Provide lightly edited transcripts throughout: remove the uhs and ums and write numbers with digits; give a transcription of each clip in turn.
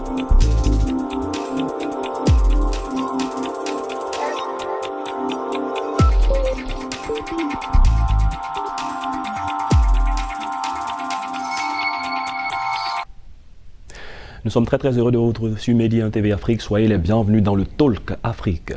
Nous sommes très heureux de vous retrouver sur Média TV Afrique. Soyez les bienvenus dans le Talk Afrique.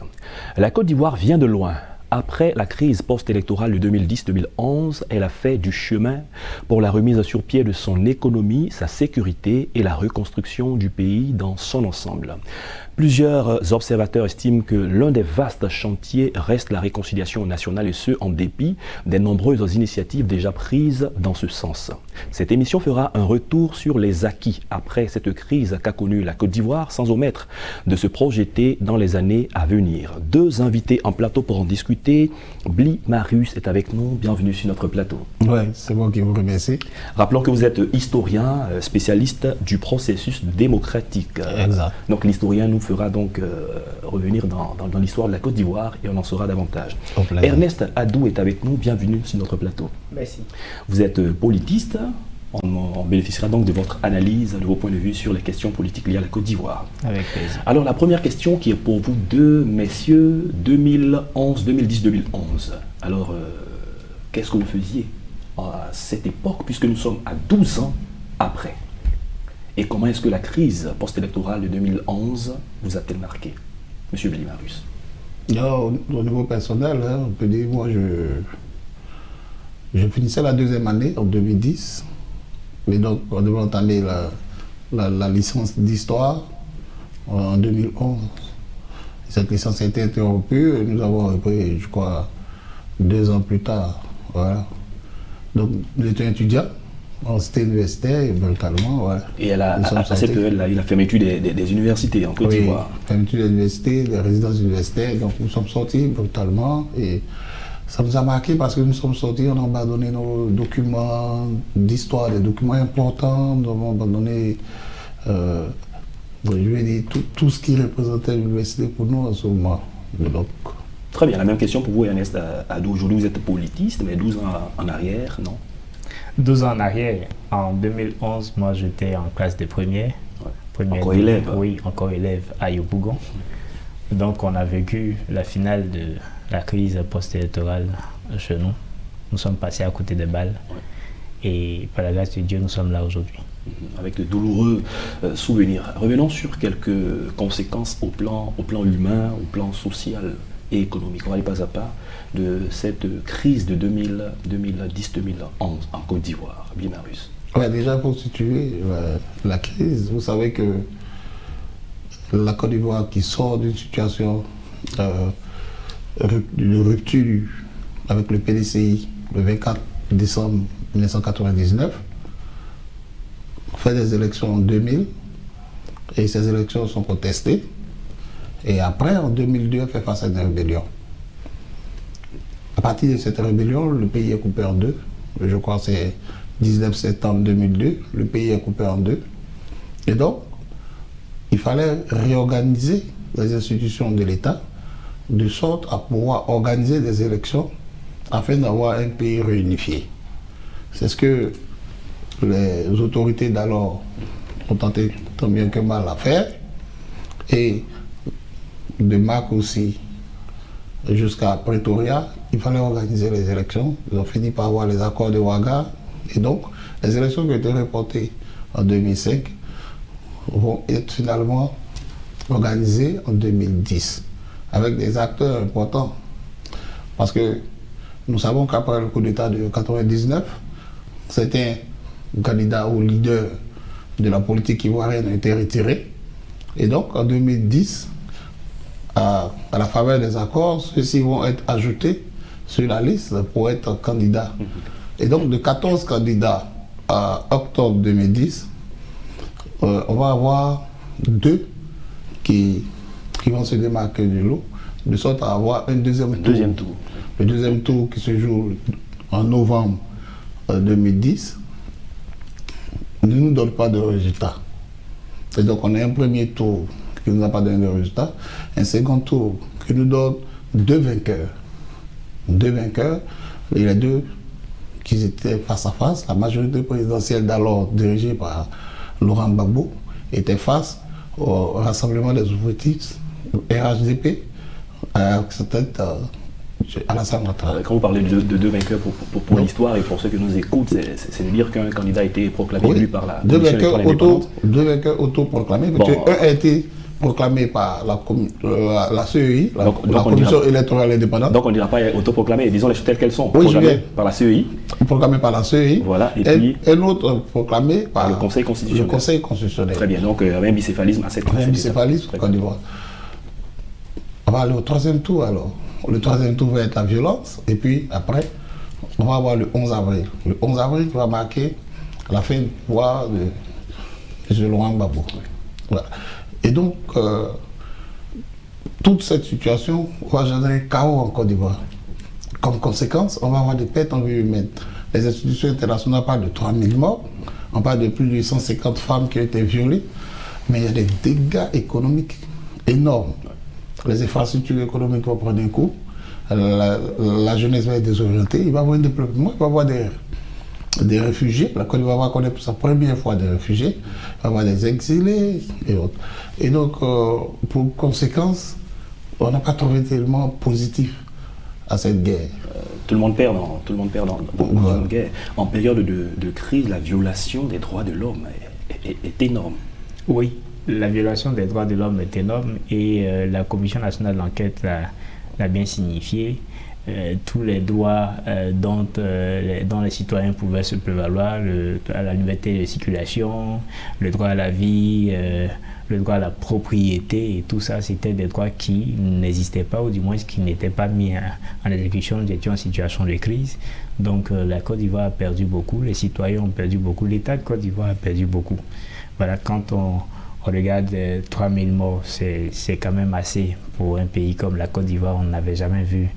La Côte d'Ivoire vient de loin. Après la crise post-électorale de 2010-2011, elle a fait du chemin pour la remise sur pied de son économie, sa sécurité et la reconstruction du pays dans son ensemble. Plusieurs observateurs estiment que l'un des vastes chantiers reste la réconciliation nationale et ce, en dépit des nombreuses initiatives déjà prises dans ce sens. Cette émission fera un retour sur les acquis après cette crise qu'a connue la Côte d'Ivoire sans omettre de se projeter dans les années à venir. Deux invités en plateau pour en discuter. Bli Marius est avec nous. Bienvenue sur notre plateau. Oui, c'est moi qui vous remercie. Rappelons que vous êtes historien, spécialiste du processus démocratique. Exact. Donc l'historien nous fera donc revenir dans l'histoire de la Côte d'Ivoire et on en saura davantage. Ernest Adou est avec nous. Bienvenue sur notre plateau. Merci. Vous êtes politiste. On bénéficiera donc de votre analyse, de vos points de vue sur les questions politiques liées à la Côte d'Ivoire. Avec plaisir. Alors la première question qui est pour vous deux, messieurs, 2011, 2010, 2011. Alors, qu'est-ce que vous faisiez à cette époque, puisque nous sommes à 12 ans après? Et comment est-ce que la crise post-électorale de 2011 vous a-t-elle marqué, monsieur Bli Marius? Au niveau personnel, on peut dire, moi, je finissais la deuxième année, en 2010. Et donc, on devait entamer la licence d'histoire en 2011. Cette licence a été interrompue et nous avons repris, je crois, 2 ans plus tard. Voilà. Donc, nous étions étudiants en cité universitaire, brutalement. Voilà. Et à cette période-là, il y a la fermeture des universités en Côte d'Ivoire. Oui, fermeture des universités, des résidences universitaires. Donc, nous sommes sortis brutalement et ça nous a marqué parce que nous sommes sortis, on a abandonné nos documents d'histoire, des documents importants, nous avons abandonné je vais dire, tout ce qui représentait l'université pour nous en ce moment. Donc, très bien, la même question pour vous, Ernest Adou. Aujourd'hui, vous êtes politiste, mais 12 ans en arrière, non? 12 ans en arrière, en 2011, moi j'étais en classe de première. Encore élève? Oui, encore élève à Yopougon. Donc on a vécu la finale de la crise post-électorale chez nous. Nous sommes passés à côté des balles. Et par la grâce de Dieu, nous sommes là aujourd'hui. Avec de douloureux souvenirs. Revenons sur quelques conséquences au plan humain, au plan social et économique. On va aller pas à pas de cette crise de 2010-2011 en Côte d'Ivoire. Bli Marius. Ouais, déjà pour situer la crise, vous savez que la Côte d'Ivoire qui sort d'une situation de rupture avec le PDCI le 24 décembre 1999, fait des élections en 2000 et ces élections sont contestées. Et après, en 2002, elle fait face à une rébellion. À partir de cette rébellion, le pays est coupé en deux. Je crois que c'est 19 septembre 2002, le pays est coupé en deux. Et donc, il fallait réorganiser les institutions de l'État de sorte à pouvoir organiser des élections afin d'avoir un pays réunifié. C'est ce que les autorités d'alors ont tenté tant bien que mal à faire. Et de Mac aussi jusqu'à Pretoria, il fallait organiser les élections. Ils ont fini par avoir les accords de Ouaga. Et donc, les élections qui ont été reportées en 2005 vont être finalement organisées en 2010 avec des acteurs importants. Parce que nous savons qu'après le coup d'État de 1999, certains candidats ou leaders de la politique ivoirienne ont été retirés. Et donc, en 2010, à la faveur des accords, ceux-ci vont être ajoutés sur la liste pour être candidats. Et donc, de 14 candidats à octobre 2010, on va avoir 2 qui vont se démarquer du lot, de sorte à avoir un deuxième tour. Le deuxième tour qui se joue en novembre 2010 ne nous donne pas de résultat. Et donc, on a un premier tour qui ne nous a pas donné de résultat, un second tour qui nous donne 2 vainqueurs. 2 vainqueurs, et les 2 qui étaient face à face. La majorité présidentielle d'alors, dirigée par Laurent Gbagbo, était face au Rassemblement des ouvriers, RHDP, c'était Alassane Ouattara. Quand vous parlez de deux vainqueurs pour l'histoire et pour ceux qui nous écoutent, c'est de dire qu'un candidat a été proclamé élu par la commission électorale indépendante. Deux vainqueurs autoproclamés, parce qu'un a été proclamé par la CEI, la commission électorale indépendante. Donc on ne dira pas autoproclamé, disons les choses telles qu'elles sont, oui, proclamées par la CEI. Proclamé par la CEI. Voilà, et puis un autre proclamé par le Conseil constitutionnel. Le Conseil constitutionnel. Très bien, donc un bicéphalisme à cette Un bicéphalisme, Côte d'Ivoire. On va aller au troisième tour alors. Le troisième tour va être la violence, et puis après, on va avoir le 11 avril. Le 11 avril va marquer la fin du pouvoir de M. Laurent Gbagbo. Voilà. Et donc, toute cette situation va générer chaos en Côte d'Ivoire. Comme conséquence, on va avoir des pertes en vie humaine. Les institutions internationales parlent de 3000 morts, on parle de plus de 150 femmes qui ont été violées, mais il y a des dégâts économiques énormes. Les infrastructures économiques vont prendre un coup, la jeunesse va être désorientée, il va y avoir un développement, il va y avoir des réfugiés. La Côte d'Ivoire va connaître pour sa première fois des réfugiés, il va y avoir des exilés et autres. Et donc, pour conséquence, on n'a pas trouvé tellement positif à cette guerre. Tout le monde perd dans une guerre. En période de crise, la violation des droits de l'homme est énorme. Oui. La violation des droits de l'homme est énorme et la Commission nationale d'enquête l'a bien signifié. Tous les droits dont les citoyens pouvaient se prévaloir, à la liberté de circulation, le droit à la vie, le droit à la propriété et tout ça, c'était des droits qui n'existaient pas ou du moins qui n'étaient pas mis en exécution. Nous étions en situation de crise. Donc la Côte d'Ivoire a perdu beaucoup, les citoyens ont perdu beaucoup, l'État de Côte d'Ivoire a perdu beaucoup. Voilà, quand on regarde 3000 morts, c'est quand même assez pour un pays comme la Côte d'Ivoire. On n'avait jamais vu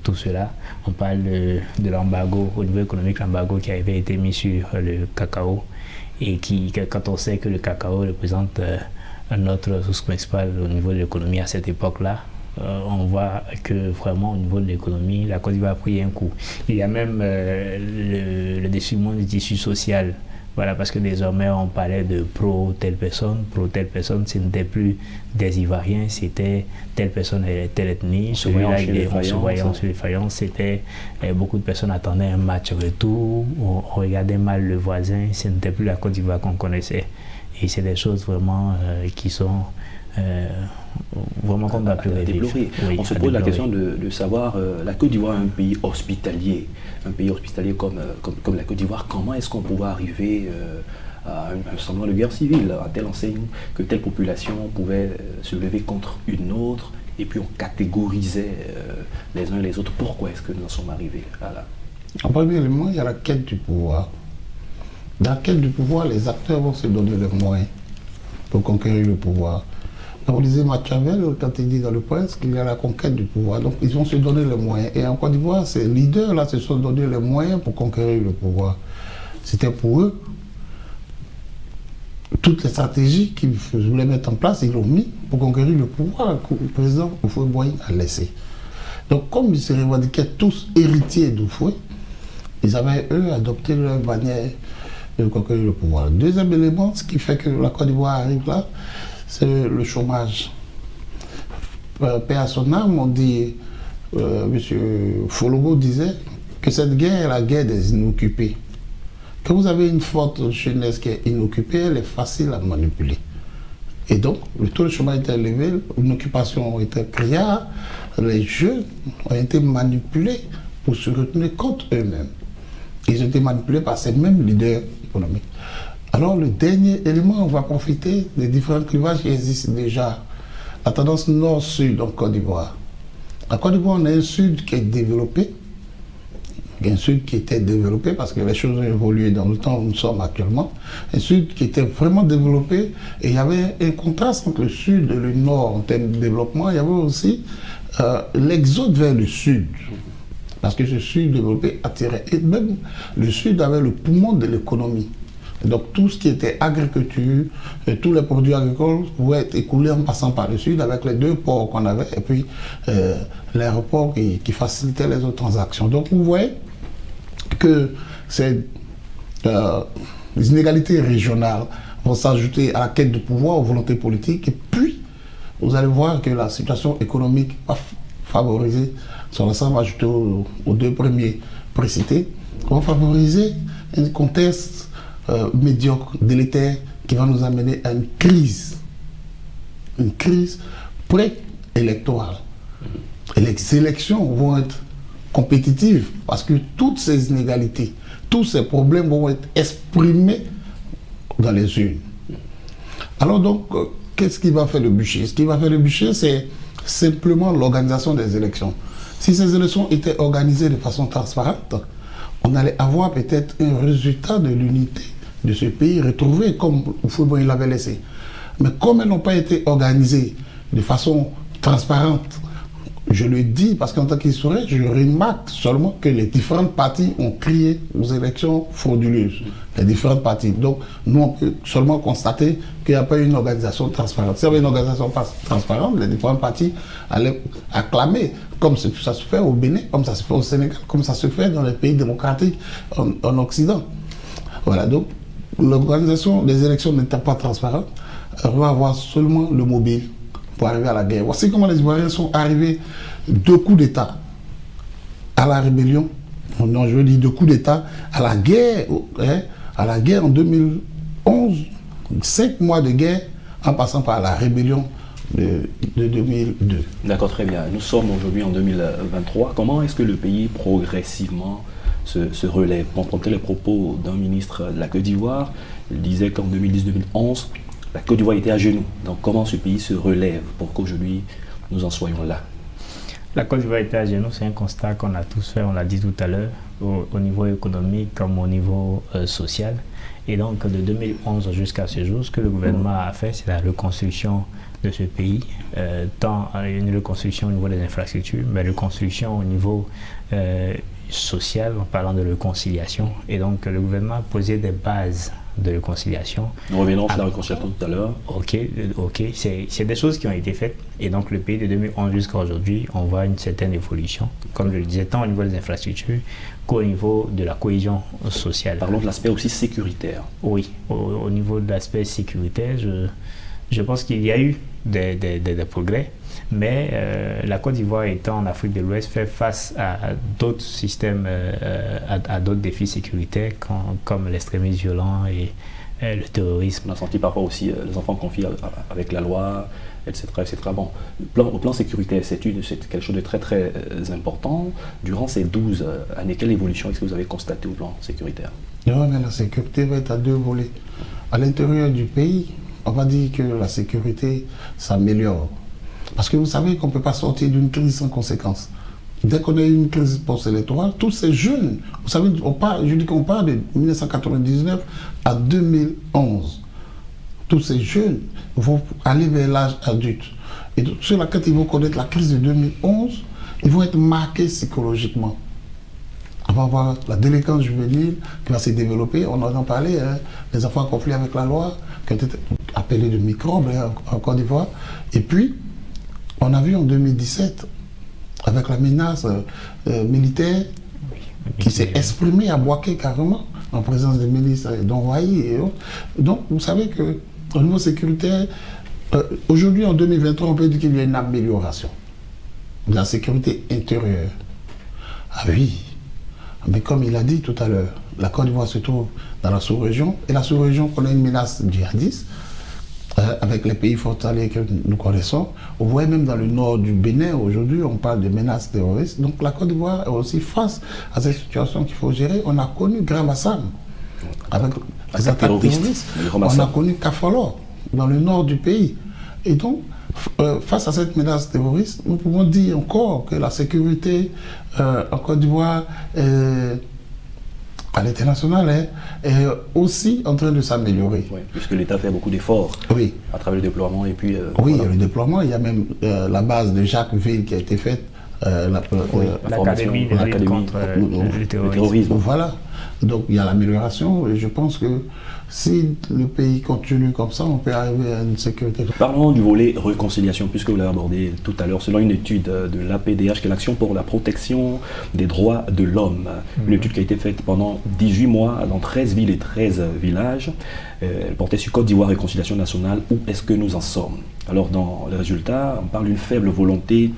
tout cela. On parle de l'embargo, au niveau économique, l'embargo qui avait été mis sur le cacao et quand on sait que le cacao représente notre source principale au niveau de l'économie à cette époque-là, on voit que vraiment au niveau de l'économie, la Côte d'Ivoire a pris un coup. Il y a même le déchirement du tissu social. Voilà, parce que désormais on parlait de pro-telle personne, ce n'était plus des Ivoiriens, c'était telle personne et telle ethnie, celui-là on se voyait sur les faïences, c'était beaucoup de personnes attendaient un match retour, on regardait mal le voisin, ce n'était plus la Côte d'Ivoire qu'on connaissait. Et c'est des choses vraiment qui sont vraiment qu'on doit déplorer. Oui, on se pose la question de savoir, la Côte d'Ivoire est un pays hospitalier comme la Côte d'Ivoire. Comment est-ce qu'on pouvait arriver à un semblant de guerre civile, à telle enseigne que telle population pouvait se lever contre une autre, et puis on catégorisait les uns et les autres. Pourquoi est-ce que nous en sommes arrivés à là? En premier élément, il y a la quête du pouvoir. Dans la quête du pouvoir, les acteurs vont se donner les moyens pour conquérir le pouvoir. Donc, on disait Machiavel, quand il dit dans le Prince qu'il y a la conquête du pouvoir. Donc, ils vont se donner les moyens. Et en Côte d'Ivoire, ces leaders-là se sont donné les moyens pour conquérir le pouvoir. C'était pour eux. Toutes les stratégies qu'ils voulaient mettre en place, ils l'ont mis pour conquérir le pouvoir que le président Houphouët-Boigny a laissé. Donc, comme ils se revendiquaient tous héritiers d'Houphouët, ils avaient, eux, adopté leur manière de conquérir le pouvoir. Le deuxième élément, ce qui fait que la Côte d'Ivoire arrive là, c'est le chômage. Paix à son âme, on dit, M. Fologo disait que cette guerre est la guerre des inoccupés. Quand vous avez une forte jeunesse qui est inoccupée, elle est facile à manipuler. Et donc, le taux de chômage était élevé, une occupation était criarde, les jeunes ont été manipulés pour se retenir contre eux-mêmes. Ils ont été manipulés par ces mêmes leaders économiques. Alors, le dernier élément, on va profiter des différents clivages qui existent déjà. La tendance nord-sud en Côte d'Ivoire. En Côte d'Ivoire, on a un sud qui est développé, un sud qui était développé parce que les choses ont évolué dans le temps où nous sommes actuellement. Un sud qui était vraiment développé et il y avait un contraste entre le sud et le nord en termes de développement. Il y avait aussi l'exode vers le sud. Parce que ce sud développé attirait. Et même le sud avait le poumon de l'économie. Donc tout ce qui était agriculture, tous les produits agricoles pouvaient être écoulés en passant par le sud avec les deux ports qu'on avait et puis l'aéroport qui facilitait les autres transactions. Donc vous voyez que ces inégalités régionales vont s'ajouter à la quête de pouvoir, aux volontés politiques. Et puis, vous allez voir que la situation économique va favoriser, sur l'ensemble ajouté aux deux premiers précités, va favoriser un contexte médiocre, délétère, qui va nous amener à une crise pré-électorale. Et les élections vont être compétitives parce que toutes ces inégalités, tous ces problèmes vont être exprimés dans les urnes. Alors donc, qu'est-ce qui va faire le bûcher? Ce qui va faire le bûcher, c'est simplement l'organisation des élections. Si ces élections étaient organisées de façon transparente, on allait avoir peut-être un résultat de l'unité de ce pays retrouvé comme Houphouët-Boigny l'avait laissé. Mais comme elles n'ont pas été organisées de façon transparente, je le dis parce qu'en tant qu'historien, je remarque seulement que les différentes parties ont crié aux élections frauduleuses. Les différentes parties. Donc, nous, on peut seulement constater qu'il n'y a pas eu une organisation transparente. S'il y avait une organisation transparente, les différentes parties allaient acclamer, comme ça se fait au Bénin, comme ça se fait au Sénégal, comme ça se fait dans les pays démocratiques en Occident. Voilà, donc, l'organisation des élections n'étant pas transparente, on va avoir seulement le mobile pour arriver à la guerre. Voici comment les Ivoiriens sont arrivés 2 coups d'État à la rébellion. Non, je veux dire 2 coups d'État à la guerre en 2011, 5 mois de guerre en passant par la rébellion de 2002. D'accord, très bien. Nous sommes aujourd'hui en 2023. Comment est-ce que le pays progressivement se relève? Pour emprunter les propos d'un ministre de la Côte d'Ivoire, il disait qu'en 2010-2011, la Côte d'Ivoire était à genoux. Donc comment ce pays se relève pour qu'aujourd'hui nous en soyons là? La Côte d'Ivoire était à genoux, c'est un constat qu'on a tous fait, on l'a dit tout à l'heure, au niveau économique comme au niveau social. Et donc de 2011 jusqu'à ce jour, ce que le gouvernement a fait, c'est la reconstruction de ce pays, tant une reconstruction au niveau des infrastructures, mais reconstruction au niveau social, en parlant de réconciliation. Et donc le gouvernement a posé des bases de réconciliation. Nous revenons sur la réconciliation tout à l'heure. Ok, c'est des choses qui ont été faites. Et donc le pays de 2011 jusqu'à aujourd'hui, on voit une certaine évolution, comme je le disais, tant au niveau des infrastructures qu'au niveau de la cohésion sociale. Parlons de l'aspect aussi sécuritaire. Oui, au niveau de l'aspect sécuritaire, je pense qu'il y a eu des progrès, mais la Côte d'Ivoire étant en Afrique de l'Ouest fait face à d'autres systèmes, à d'autres défis sécuritaires comme l'extrémisme violent et le terrorisme. On a senti parfois aussi les enfants confiés avec la loi, etc. etc. Bon, au plan sécuritaire, c'est quelque chose de très très important. Durant ces 12 années, quelle évolution est-ce que vous avez constatée au plan sécuritaire? Non, mais la sécurité va être à 2 volets. À l'intérieur du pays, on va dire que la sécurité s'améliore. Parce que vous savez qu'on ne peut pas sortir d'une crise sans conséquence. Dès qu'on a eu une crise post-électorale, tous ces jeunes, vous savez, je dis qu'on parle de 1999 à 2011. Tous ces jeunes vont aller vers l'âge adulte. Et sur laquelle ils vont connaître la crise de 2011, ils vont être marqués psychologiquement. On va avoir la délinquance juvénile qui va se développer. On en a parlé, hein, les enfants en conflit avec la loi, qui ont été appelés de microbes en Côte d'Ivoire. Et puis, on a vu en 2017, avec la menace militaire qui s'est exprimée à Bouaké carrément, en présence des milices d'Envoyé et autres. Donc, vous savez qu'au niveau sécuritaire, aujourd'hui, en 2023, on peut dire qu'il y a une amélioration de la sécurité intérieure. Ah oui, mais comme il a dit tout à l'heure, la Côte d'Ivoire se trouve dans la sous-région, et la sous-région connaît une menace djihadiste, avec les pays frontaliers que nous connaissons. On voit même dans le nord du Bénin, aujourd'hui, on parle de menaces terroristes. Donc la Côte d'Ivoire est aussi face à cette situation qu'il faut gérer. On a connu Grand Bassam, avec les attaques terroristes. On a connu Kafalo, dans le nord du pays. Et donc, face à cette menace terroriste, nous pouvons dire encore que la sécurité en Côte d'Ivoire à l'international est aussi en train de s'améliorer. Oui, puisque l'État fait beaucoup d'efforts à travers le déploiement et puis... oui, il y a le déploiement, il y a même la base de Jacquesville qui a été faite, l'Académie de lutte contre le terrorisme. Voilà, donc il y a l'amélioration et je pense que Si le pays continue comme ça, on peut arriver à une sécurité. Parlons du volet réconciliation, puisque vous l'avez abordé tout à l'heure. Selon une étude de l'APDH, qui est l'Action pour la protection des droits de l'homme, une étude qui a été faite pendant 18 mois dans 13 villes et 13 villages, elle portait sur Côte d'Ivoire réconciliation nationale. Où est-ce que nous en sommes? Alors dans les résultats, on parle d'une faible volonté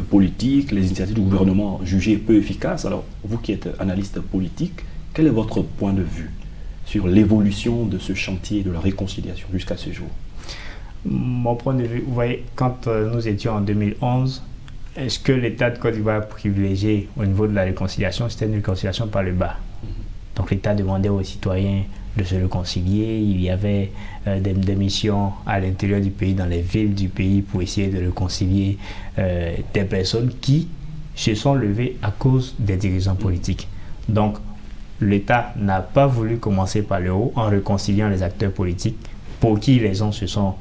politique, les initiatives du gouvernement jugées peu efficaces. Alors vous qui êtes analyste politique, quel est votre point de vue sur l'évolution de ce chantier de la réconciliation jusqu'à ce jour? Mon point de vue, vous voyez, quand nous étions en 2011, est-ce que l'État de Côte d'Ivoire privilégié au niveau de la réconciliation, c'était une réconciliation par le bas? Donc l'État demandait aux citoyens de se réconcilier. Il y avait des missions à l'intérieur du pays, dans les villes du pays, pour essayer de réconcilier des personnes qui se sont levées à cause des dirigeants politiques. Donc l'État n'a pas voulu commencer par le haut en réconciliant les acteurs politiques pour qui les gens se sont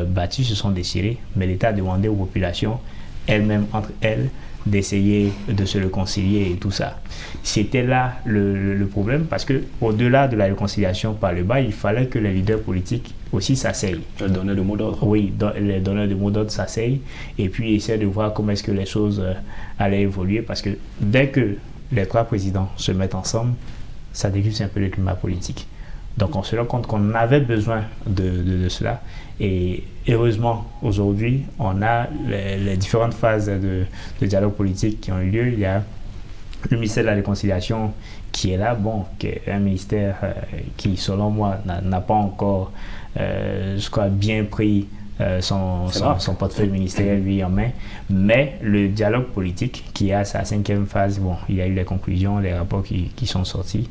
battus, se sont déchirés, mais l'État a demandé aux populations elles-mêmes, entre elles, d'essayer de se réconcilier et tout ça. C'était là le problème, parce qu'au-delà de la réconciliation par le bas, il fallait que les leaders politiques aussi s'asseyent. Les donneurs de mots d'ordre. Oui, les donneurs de mots d'ordre s'asseyent et puis essaient de voir comment est-ce que les choses allaient évoluer, parce que dès que les trois présidents se mettent ensemble, ça déclenche un peu le climat politique. Donc on se rend compte qu'on avait besoin de cela. Et heureusement, aujourd'hui, on a les différentes phases de dialogue politique qui ont eu lieu. Il y a le ministère de la Réconciliation qui est là, qui est un ministère qui, selon moi, n'a pas encore, je crois, bien pris son portefeuille ministériel lui en main, mais le dialogue politique qui a sa 5e phase, il y a eu les conclusions, les rapports qui sont sortis,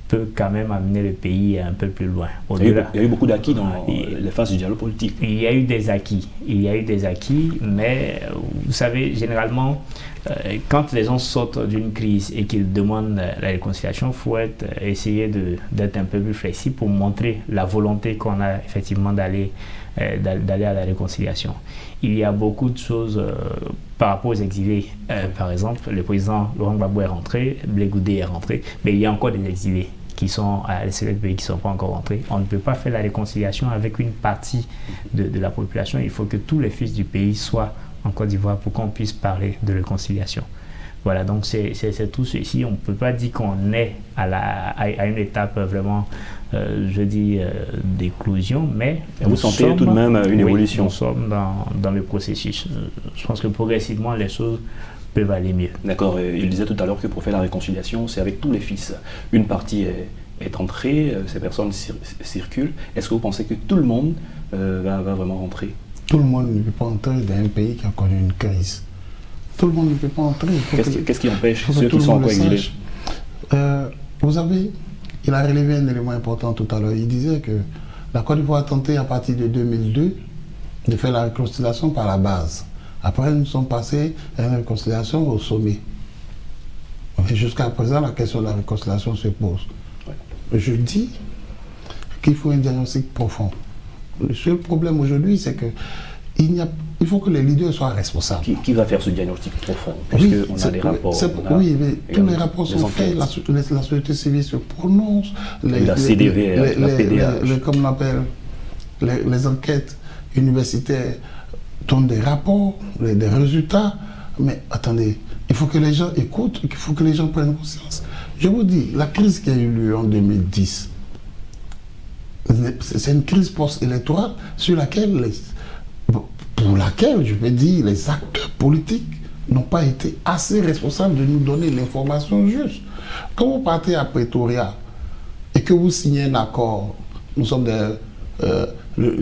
peut quand même amener le pays un peu plus loin. Il y a eu beaucoup d'acquis dans les phases du dialogue politique. Il y a eu des acquis, mais vous savez, généralement, quand les gens sortent d'une crise et qu'ils demandent la réconciliation, il faut essayer d'être un peu plus flexible pour montrer la volonté qu'on a effectivement d'aller à la réconciliation. Il y a beaucoup de choses par rapport aux exilés. Par exemple, le président Laurent Gbagbo est rentré, Blé Goudé est rentré, mais il y a encore des exilés qui sont à l'extérieur du pays qui ne sont pas encore rentrés. On ne peut pas faire la réconciliation avec une partie de la population. Il faut que tous les fils du pays soient en Côte d'Ivoire pour qu'on puisse parler de réconciliation. Voilà, donc c'est tout ceci. On ne peut pas dire qu'on est à une étape vraiment, d'éclosion, mais vous sentez tout de même une évolution. Nous sommes dans le processus. Je pense que progressivement, les choses peuvent aller mieux. D'accord. Il disait tout à l'heure que pour faire la réconciliation, c'est avec tous les fils. Une partie est entrée, ces personnes circulent. Est-ce que vous pensez que tout le monde va vraiment rentrer? Tout le monde ne peut pas entrer dans un pays qui a connu une crise. Tout le monde ne peut pas entrer. Qu'est-ce qui empêche ceux qui sont encore exilés? Vous savez, il a relevé un élément important tout à l'heure. Il disait que la Côte d'Ivoire a tenté à partir de 2002 de faire la réconciliation par la base. Après, nous sommes passés à une réconciliation au sommet. Jusqu'à présent, la question de la réconciliation se pose. Je dis qu'il faut un diagnostic profond. Le seul problème aujourd'hui, c'est que il faut que les leaders soient responsables. Qui va faire ce diagnostic profond? Puisqu'on a des rapports. Oui, mais tous les rapports sont faits, la société civile se prononce, la CDV, la PDH. Comme on appelle, les enquêtes universitaires donnent des rapports, des résultats. Mais attendez, il faut que les gens écoutent, il faut que les gens prennent conscience. Je vous dis, la crise qui a eu lieu en 2010, c'est une crise post-électorale pour laquelle, je vais dire, les acteurs politiques n'ont pas été assez responsables de nous donner l'information juste. Quand vous partez à Pretoria et que vous signez un accord, nous sommes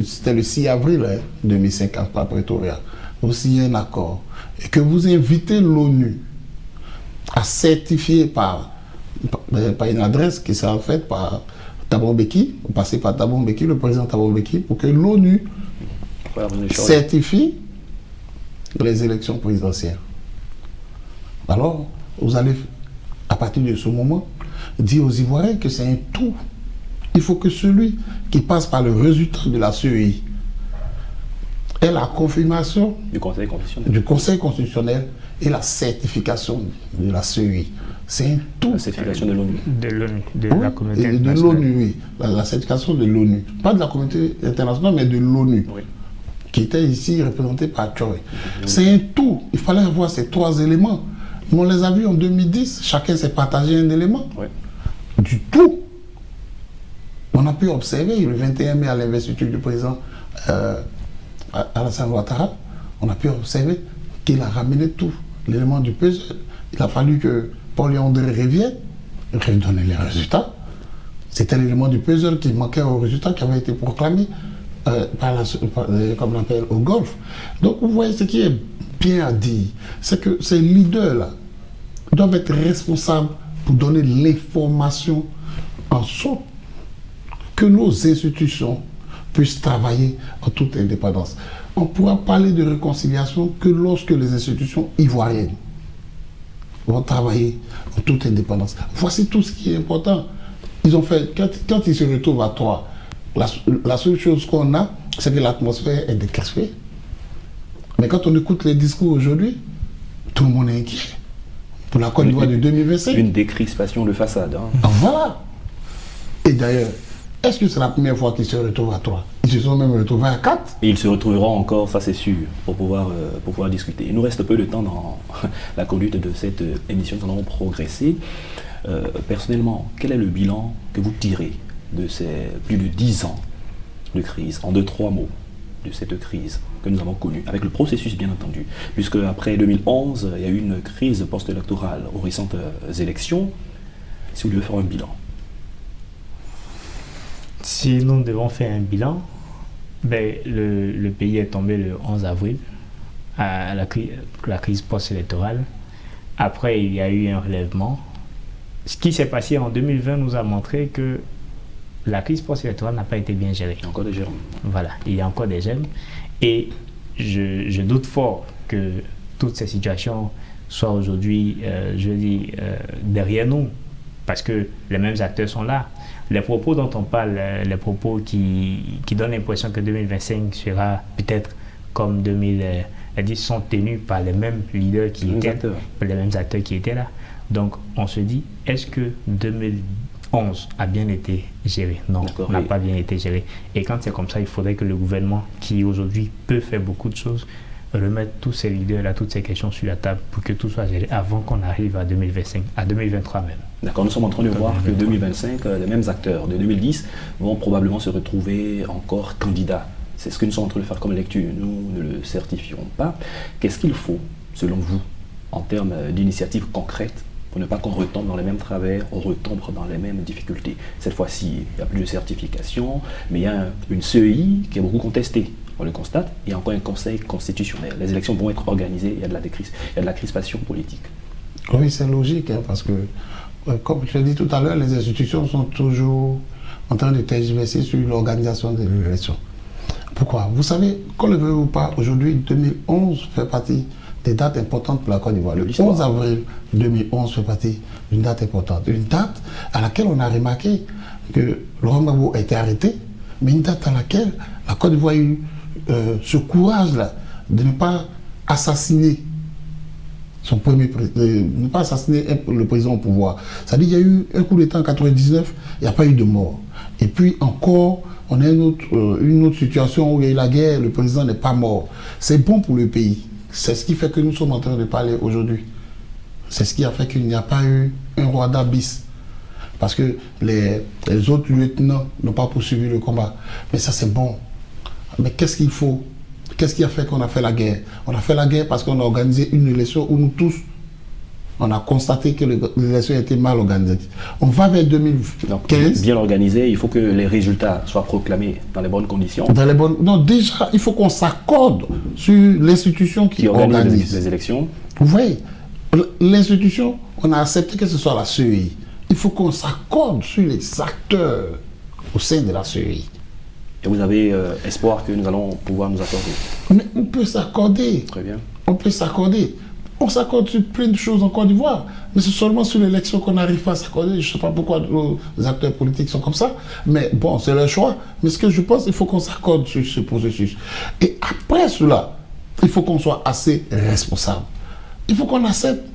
c'était le 6 avril 2005 à Pretoria, vous signez un accord et que vous invitez l'ONU à certifier par une adresse qui sera faite par Thabo Mbeki, passer par Thabo Mbeki, le président Thabo Mbeki, pour que l'ONU certifie les élections présidentielles. Alors, vous allez, à partir de ce moment, dire aux Ivoiriens que c'est un tout. Il faut que celui qui passe par le résultat de la CEI ait la confirmation du Conseil constitutionnel et la certification de la CEI. C'est un tout. La certification de l'ONU. De l'ONU, de Oui, la communauté et de internationale. l'ONU, oui. La certification de l'ONU. Pas de la communauté internationale, mais de l'ONU. Oui. Qui était ici représenté par Choi. C'est un tout. Il fallait avoir ces 3 éléments. Mais on les a vus en 2010. Chacun s'est partagé un élément. Oui. Du tout. On a pu observer le 21 mai à l'investiture du président Alassane Ouattara. On a pu observer qu'il a ramené tout l'élément du puzzle. Il a fallu que Paul-André revienne, redonner les résultats. C'était l'élément du puzzle qui manquait au résultat qui avait été proclamé comme on appelle, au Golfe. Donc vous voyez ce qui est bien à dire, c'est que ces leaders-là doivent être responsables pour donner l'information en sorte que nos institutions puissent travailler en toute indépendance. On pourra parler de réconciliation que lorsque les institutions ivoiriennes vont travailler en toute indépendance. Voici tout ce qui est important. Ils ont fait, quand ils se retrouvent à 3, la seule chose qu'on a, c'est que l'atmosphère est décrispée. Mais quand on écoute les discours aujourd'hui, tout le monde est inquiet. Pour la Côte d'Ivoire de 2025. Une décrispation de façade. Hein. Voilà. Et d'ailleurs, est-ce que c'est la première fois qu'ils se retrouvent à 3? Ils se sont même retrouvés à 4. Et ils se retrouveront encore, ça c'est sûr, pour pouvoir discuter. Il nous reste peu de temps dans la conduite de cette émission, nous allons progresser. Personnellement, quel est le bilan que vous tirez de ces plus de 10 ans de crise, en 2-3 mots, de cette crise que nous avons connue, avec le processus bien entendu, puisque après 2011, il y a eu une crise post-électorale aux récentes élections. Si vous devez faire un bilan. Si nous devons faire un bilan, ben, le pays est tombé le 11 avril à la crise post-électorale. Après, il y a eu un relèvement. Ce qui s'est passé en 2020 nous a montré que la crise post-électorale n'a pas été bien gérée. Il y a encore des germes. Voilà, il y a encore des germes. Et je doute fort que toutes ces situations soient aujourd'hui, derrière nous, parce que les mêmes acteurs sont là. Les propos dont on parle, les propos qui donnent l'impression que 2025 sera peut-être comme 2010 sont tenus par les mêmes leaders qui étaient, les mêmes acteurs qui étaient là. Donc on se dit, est-ce que 2011 a bien été géré? Non, n'a pas bien été géré. Et quand c'est comme ça, il faudrait que le gouvernement, qui aujourd'hui peut faire beaucoup de choses, remette tous ces leaders-là, toutes ces questions sur la table pour que tout soit géré avant qu'on arrive à 2025, à 2023 même. D'accord, nous sommes en train de voir que 2025, les mêmes acteurs de 2010 vont probablement se retrouver encore candidats. C'est ce que nous sommes en train de faire comme lecture. Nous ne le certifions pas. Qu'est-ce qu'il faut, selon vous, en termes d'initiatives concrètes, pour ne pas qu'on retombe dans les mêmes travers, on retombe dans les mêmes difficultés? Cette fois-ci, il n'y a plus de certification, mais il y a une CEI qui est beaucoup contestée. On le constate, il y a encore un conseil constitutionnel. Les élections vont être organisées, il y a de la crispation politique. Oui, c'est logique, hein, parce que, comme je l'ai dit tout à l'heure, les institutions sont toujours en train de tergiverser sur l'organisation de l'élection. Pourquoi? Vous savez, qu'on le veuille ou pas, aujourd'hui, 2011 fait partie des dates importantes pour la Côte d'Ivoire. Le 11 avril 2011 fait partie d'une date importante. Une date à laquelle on a remarqué que Laurent Gbagbo a été arrêté, mais une date à laquelle la Côte d'Ivoire a eu ce courage-là de ne pas assassiner ne pas assassiner le président au pouvoir. C'est-à-dire qu'il y a eu un coup d'État en 1999, il n'y a pas eu de mort. Et puis encore, on a une autre situation où il y a eu la guerre, le président n'est pas mort. C'est bon pour le pays. C'est ce qui fait que nous sommes en train de parler aujourd'hui. C'est ce qui a fait qu'il n'y a pas eu un Rwanda bis. Parce que les autres lieutenants n'ont pas poursuivi le combat. Mais ça, c'est bon. Mais qu'est-ce qu'il faut? Qu'est-ce qui a fait qu'on a fait la guerre? On a fait la guerre parce qu'on a organisé une élection où nous tous, on a constaté que l'élection était mal organisée. On va vers 2015. Donc, bien organisé, il faut que les résultats soient proclamés dans les bonnes conditions. Non, déjà, il faut qu'on s'accorde sur l'institution qui organise les élections. Vous voyez, l'institution, on a accepté que ce soit la CEI. Il faut qu'on s'accorde sur les acteurs au sein de la CEI. Et vous avez espoir que nous allons pouvoir nous accorder? Mais on peut s'accorder. Très bien. On peut s'accorder. On s'accorde sur plein de choses en Côte d'Ivoire. Mais c'est seulement sur l'élection qu'on n'arrive pas à s'accorder. Je ne sais pas pourquoi les acteurs politiques sont comme ça. Mais bon, c'est leur choix. Mais ce que je pense, il faut qu'on s'accorde sur ce processus. Et après cela, il faut qu'on soit assez responsable. Il faut qu'on accepte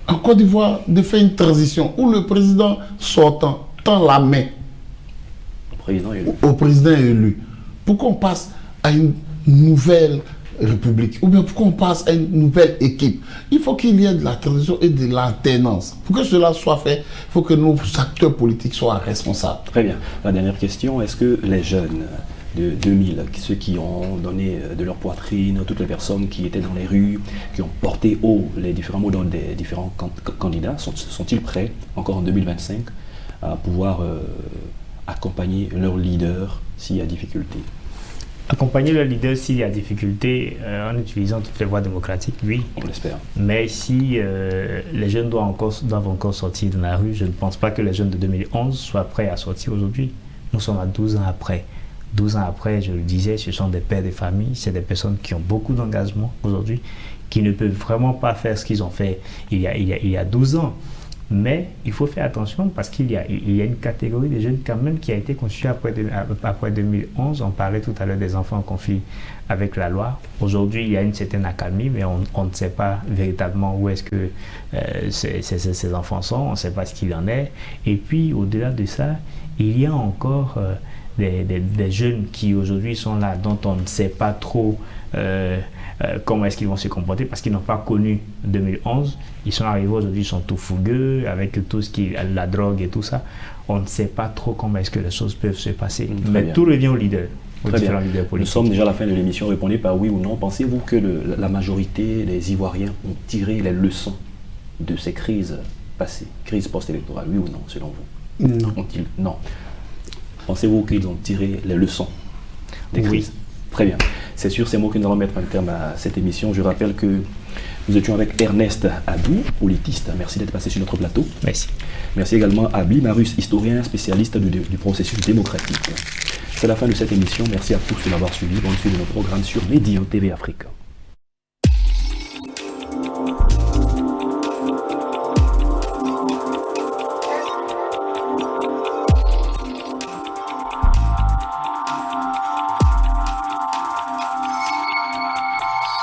en Côte d'Ivoire de faire une transition où le président sortant tend la main au président élu. Pourquoi on passe à une nouvelle république? Ou bien pourquoi on passe à une nouvelle équipe? Il faut qu'il y ait de la transition et de l'alternance. Pour que cela soit fait, il faut que nos acteurs politiques soient responsables. Très bien. La dernière question, est-ce que les jeunes de 2000, ceux qui ont donné de leur poitrine, toutes les personnes qui étaient dans les rues, qui ont porté haut les différents mots dans des différents candidats, sont-ils prêts, encore en 2025, à pouvoir accompagner leur leader s'il y a difficulté? Accompagner le leader s'il y a difficulté en utilisant toutes les voies démocratiques, oui. On l'espère. Mais si les jeunes doivent encore sortir de la rue, je ne pense pas que les jeunes de 2011 soient prêts à sortir aujourd'hui. Nous sommes à 12 ans après. 12 ans après, je le disais, ce sont des pères de famille, c'est des personnes qui ont beaucoup d'engagement aujourd'hui, qui ne peuvent vraiment pas faire ce qu'ils ont fait il y a 12 ans. Mais il faut faire attention parce qu'il y a une catégorie de jeunes quand même qui a été constituée après 2011. On parlait tout à l'heure des enfants en conflit avec la loi. Aujourd'hui, il y a une certaine accalmie, mais on ne sait pas véritablement où est-ce que ces enfants sont. On ne sait pas ce qu'il en est. Et puis, au-delà de ça, il y a encore des jeunes qui aujourd'hui sont là, dont on ne sait pas trop comment est-ce qu'ils vont se comporter parce qu'ils n'ont pas connu 2011. Ils sont arrivés aujourd'hui, ils sont tout fougueux avec tout ce qui est la drogue et tout ça. On ne sait pas trop comment est-ce que les choses peuvent se passer. Mais tout revient aux leaders, aux différents leaders politiques. Nous sommes déjà à la fin de l'émission. Répondez par oui ou non. Pensez-vous que la majorité des Ivoiriens ont tiré les leçons de ces crises passées, crises post-électorales, oui ou non, selon vous? Non. Non. Pensez-vous qu'ils ont tiré les leçons des crises? Oui. Très bien. C'est sur ces mots que nous allons mettre un terme à cette émission. Je rappelle que nous étions avec Ernest Abou, politiste. Merci d'être passé sur notre plateau. Merci. Merci également à Abli Marus, historien, spécialiste du processus démocratique. C'est la fin de cette émission. Merci à tous de l'avoir suivi. Bonne suite de nos programmes sur Média TV Afrique.